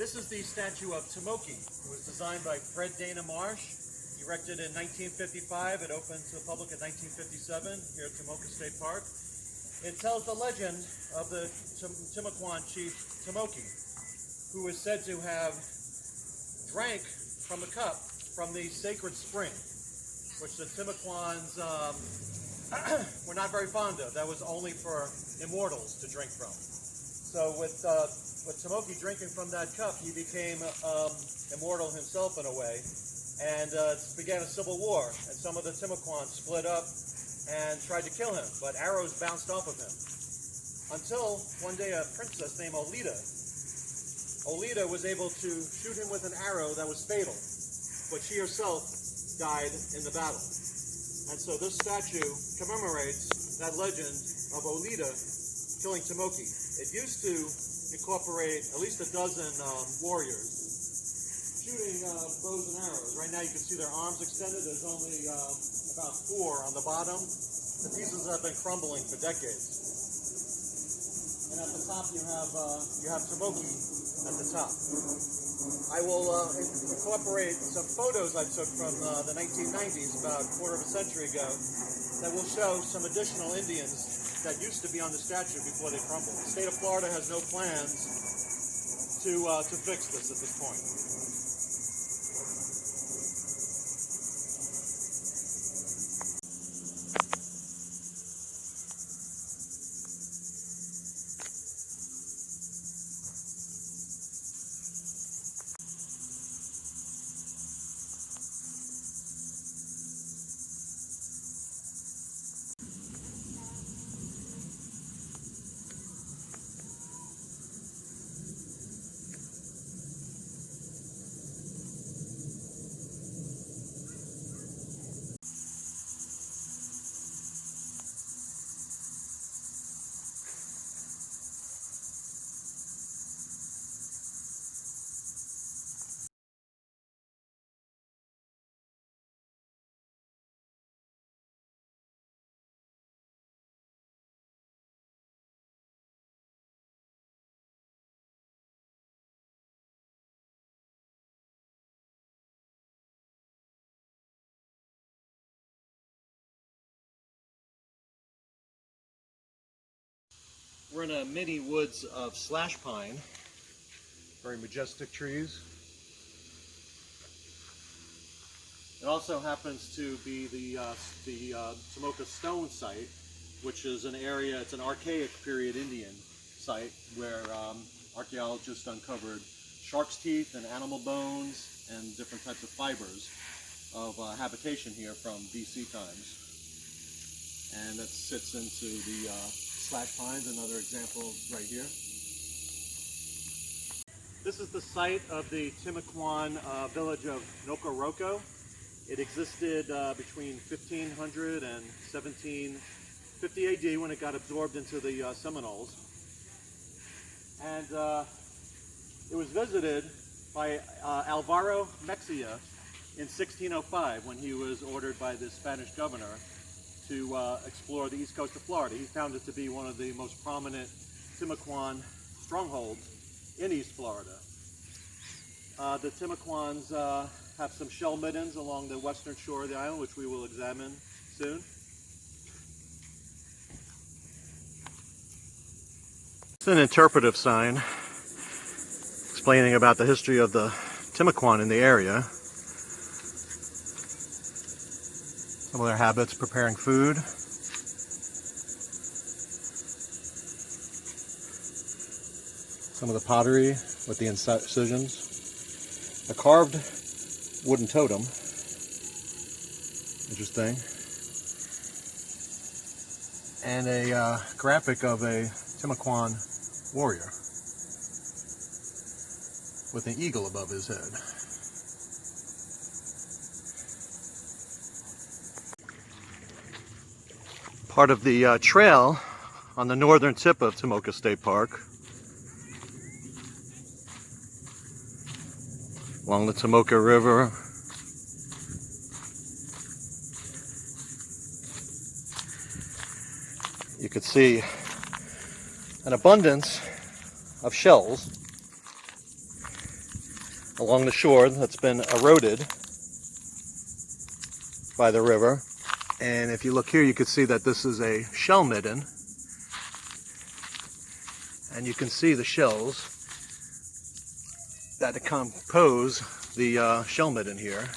This is the statue of Tomoka. It was designed by Fred Dana Marsh, erected in 1955. It opened to the public in 1957 here at Tomoka State Park. It tells the legend of the Timucuan chief Tomoka, who is said to have drank from a cup from the sacred spring, which the Timucuans were not very fond of. That was only for immortals to drink from. So with Tomoka drinking from that cup, he became immortal himself in a way, and began a civil war. And some of the Timucuans split up and tried to kill him, but arrows bounced off of him. Until one day a princess named Olita was able to shoot him with an arrow that was fatal, but she herself died in the battle. And so this statue commemorates that legend of Olita killing Tomoka. It used to incorporate at least a dozen warriors shooting bows and arrows. Right now you can see their arms extended. There's only about 4 on the bottom. The pieces have been crumbling for decades. And at the top you have Tomoka at the top. I will incorporate some photos I took from the 1990s, about a quarter of a century ago, that will show some additional Indians that used to be on the statue before they crumbled. The state of Florida has no plans to fix this at this point. We're in a mini woods of slash pine, very majestic trees. It also happens to be the Tomoka Stone site, which is an area, it's an archaic period Indian site where archaeologists uncovered shark's teeth and animal bones and different types of fibers of habitation here from BC times. And that sits into the slash pines, another example right here. This is the site of the Timucuan village of Nokoroko. It existed between 1500 and 1750 AD when it got absorbed into the Seminoles. And it was visited by Alvaro Mexia in 1605 when he was ordered by the Spanish governor to explore the east coast of Florida. He found it to be one of the most prominent Timucuan strongholds in East Florida. The Timucuans have some shell middens along the western shore of the island, which we will examine soon. It's an interpretive sign explaining about the history of the Timucuan in the area. Some of their habits, preparing food. Some of the pottery with the incisions. A carved wooden totem. Interesting. And a graphic of a Timucuan warrior with an eagle above his head. Part of the trail on the northern tip of Tomoka State Park. along the Tomoka River. You could see an abundance of shells along the shore that's been eroded by the river. And if you look here, you can see that this is a shell midden. And you can see the shells that compose the shell midden here.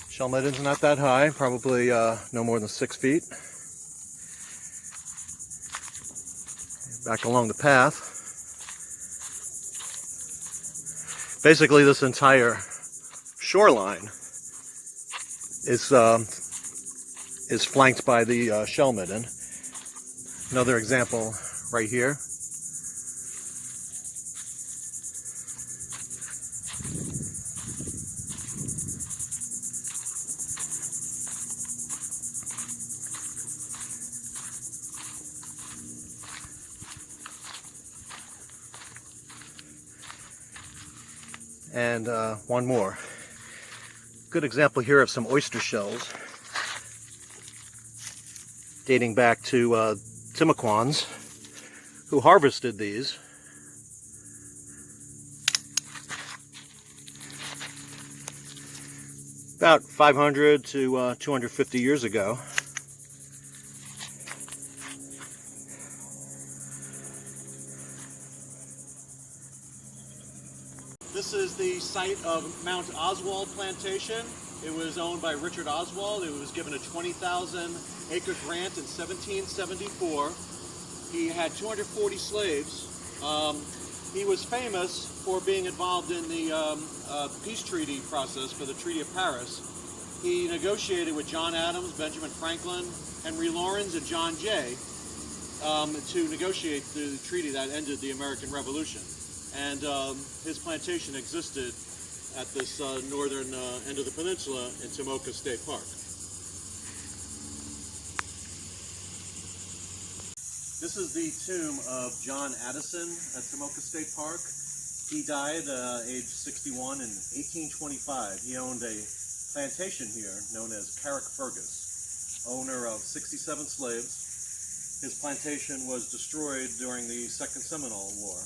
Shell midden's not that high, probably no more than 6 feet. Back along the path. Basically, this entire shoreline is flanked by the shell midden. Another example right here. And one more. Good example here of some oyster shells dating back to Tomoquans who harvested these. About 500 to 250 years ago. This is the site of Mount Oswald Plantation. It was owned by Richard Oswald. It was given a 20,000 acre grant in 1774. He had 240 slaves. He was famous for being involved in the peace treaty process for the Treaty of Paris. He negotiated with John Adams, Benjamin Franklin, Henry Laurens, and John Jay to negotiate the treaty that ended the American Revolution. And his plantation existed at this northern end of the peninsula in Tomoka State Park. This is the tomb of John Addison at Tomoka State Park. He died age 61 in 1825. He owned a plantation here known as Carrickfergus, owner of 67 slaves. His plantation was destroyed during the Second Seminole War.